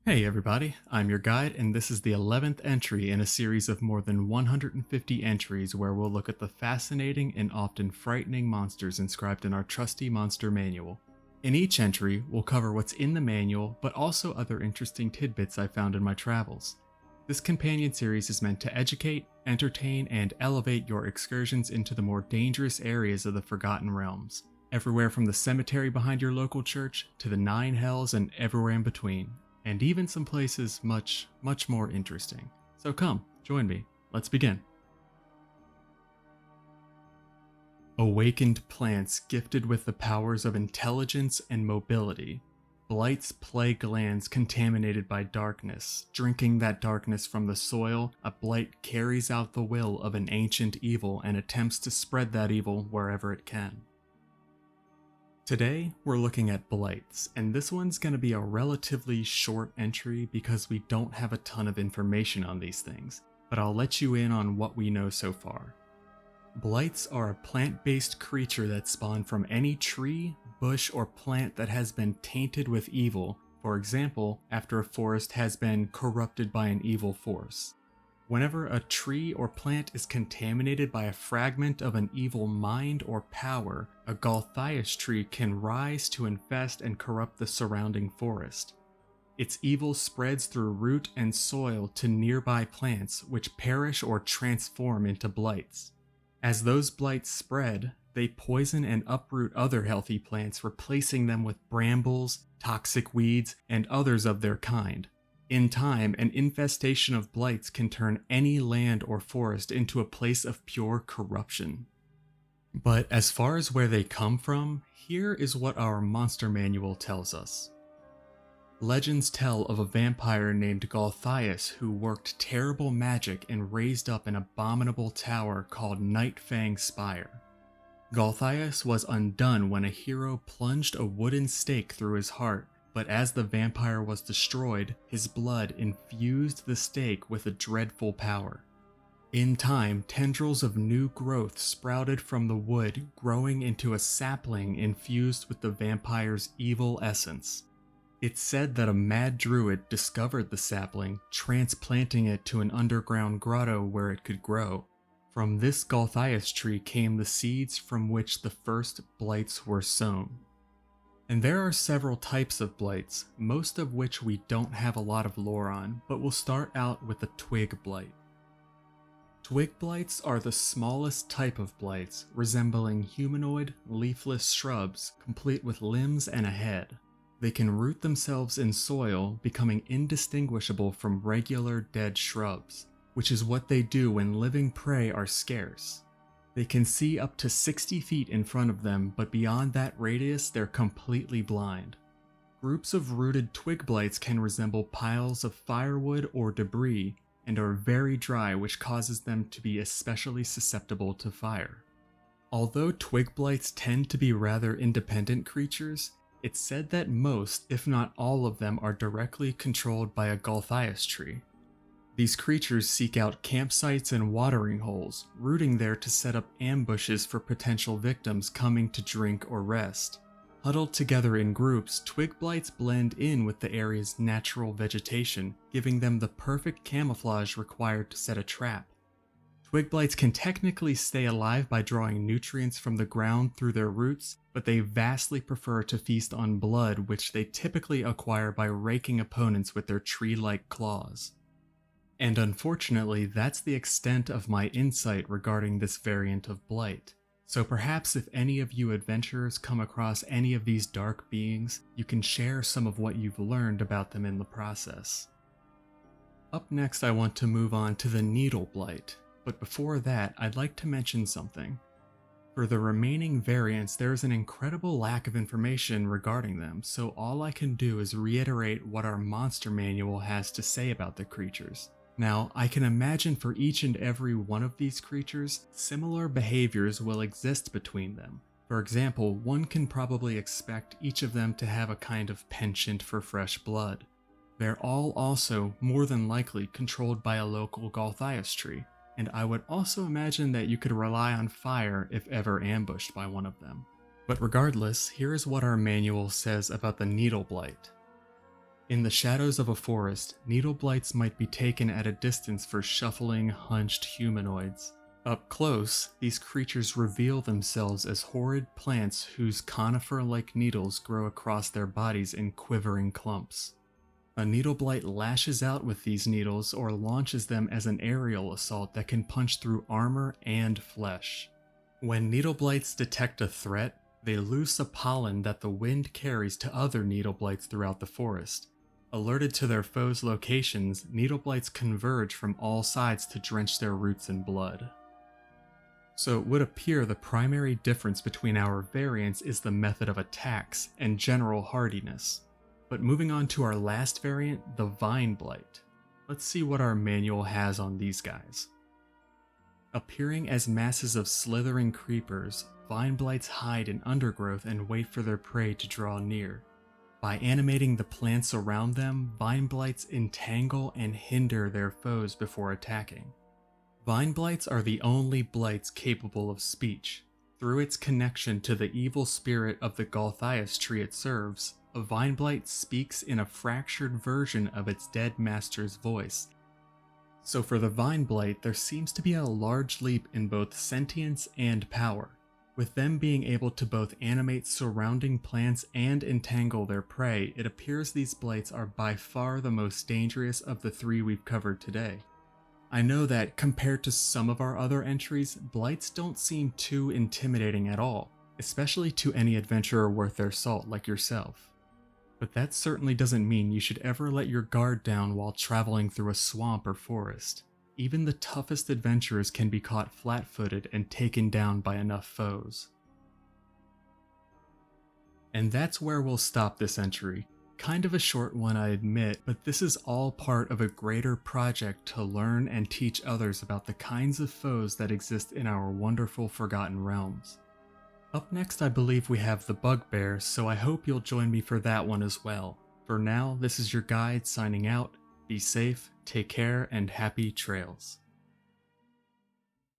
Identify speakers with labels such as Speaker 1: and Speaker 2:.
Speaker 1: Hey everybody, I'm your guide, and this is the 11th entry in a series of more than 150 entries where we'll look at the fascinating and often frightening monsters inscribed in our trusty monster manual. In each entry, we'll cover what's in the manual, but also other interesting tidbits I found in my travels. This companion series is meant to educate, entertain, and elevate your excursions into the more dangerous areas of the Forgotten Realms, everywhere from the cemetery behind your local church to the Nine Hells and everywhere in between. And even some places much, much more interesting. So come, join me. Let's begin. Awakened plants gifted with the powers of intelligence and mobility. Blights plague lands contaminated by darkness. Drinking that darkness from the soil, a blight carries out the will of an ancient evil and attempts to spread that evil wherever it can. Today, we're looking at blights, and this one's going to be a relatively short entry because we don't have a ton of information on these things, but I'll let you in on what we know so far. Blights are a plant-based creature that spawn from any tree, bush, or plant that has been tainted with evil, for example, after a forest has been corrupted by an evil force. Whenever a tree or plant is contaminated by a fragment of an evil mind or power, a Galthias tree can rise to infest and corrupt the surrounding forest. Its evil spreads through root and soil to nearby plants, which perish or transform into blights. As those blights spread, they poison and uproot other healthy plants, replacing them with brambles, toxic weeds, and others of their kind. In time, an infestation of blights can turn any land or forest into a place of pure corruption. But as far as where they come from, here is what our monster manual tells us. Legends tell of a vampire named Galthias who worked terrible magic and raised up an abominable tower called Nightfang Spire. Galthias was undone when a hero plunged a wooden stake through his heart, but as the vampire was destroyed, his blood infused the stake with a dreadful power. In time, tendrils of new growth sprouted from the wood, growing into a sapling infused with the vampire's evil essence. It's said that a mad druid discovered the sapling, transplanting it to an underground grotto where it could grow. From this Galthias tree came the seeds from which the first blights were sown. And there are several types of blights, most of which we don't have a lot of lore on, but we'll start out with the twig blight. Twig blights are the smallest type of blights, resembling humanoid, leafless shrubs, complete with limbs and a head. They can root themselves in soil, becoming indistinguishable from regular dead shrubs, which is what they do when living prey are scarce. They can see up to 60 feet in front of them, but beyond that radius, they're completely blind. Groups of rooted twig blights can resemble piles of firewood or debris, and are very dry, which causes them to be especially susceptible to fire. Although twig blights tend to be rather independent creatures, it's said that most, if not all of them, are directly controlled by a Galthias tree. These creatures seek out campsites and watering holes, rooting there to set up ambushes for potential victims coming to drink or rest. Huddled together in groups, twig blights blend in with the area's natural vegetation, giving them the perfect camouflage required to set a trap. Twig blights can technically stay alive by drawing nutrients from the ground through their roots, but they vastly prefer to feast on blood, which they typically acquire by raking opponents with their tree-like claws. And unfortunately, that's the extent of my insight regarding this variant of blight. So perhaps if any of you adventurers come across any of these dark beings, you can share some of what you've learned about them in the process. Up next, I want to move on to the needle blight, but before that, I'd like to mention something. For the remaining variants, there is an incredible lack of information regarding them, so all I can do is reiterate what our monster manual has to say about the creatures. Now, I can imagine for each and every one of these creatures, similar behaviors will exist between them. For example, one can probably expect each of them to have a kind of penchant for fresh blood. They're all also, more than likely, controlled by a local Galthias tree, and I would also imagine that you could rely on fire if ever ambushed by one of them. But regardless, here is what our manual says about the needle blight. In the shadows of a forest, needle blights might be taken at a distance for shuffling, hunched humanoids. Up close, these creatures reveal themselves as horrid plants whose conifer-like needles grow across their bodies in quivering clumps. A needle blight lashes out with these needles or launches them as an aerial assault that can punch through armor and flesh. When needle blights detect a threat, they loose a pollen that the wind carries to other needle blights throughout the forest. Alerted to their foes' locations, needle blights converge from all sides to drench their roots in blood. So it would appear the primary difference between our variants is the method of attacks and general hardiness. But moving on to our last variant, the vine blight. Let's see what our manual has on these guys. Appearing as masses of slithering creepers, vine blights hide in undergrowth and wait for their prey to draw near. By animating the plants around them, vine blights entangle and hinder their foes before attacking. Vine blights are the only blights capable of speech. Through its connection to the evil spirit of the Galthias tree it serves, a vine blight speaks in a fractured version of its dead master's voice. So for the vine blight, there seems to be a large leap in both sentience and power, with them being able to both animate surrounding plants and entangle their prey. It appears these blights are by far the most dangerous of the three we've covered today. I know that compared to some of our other entries, blights don't seem too intimidating at all, especially to any adventurer worth their salt like yourself. But that certainly doesn't mean you should ever let your guard down while traveling through a swamp or forest. Even the toughest adventurers can be caught flat-footed and taken down by enough foes. And that's where we'll stop this entry. Kind of a short one, I admit, but this is all part of a greater project to learn and teach others about the kinds of foes that exist in our wonderful Forgotten Realms. Up next, I believe we have the Bugbear, so I hope you'll join me for that one as well. For now, this is your guide signing out. Be safe, take care, and happy trails.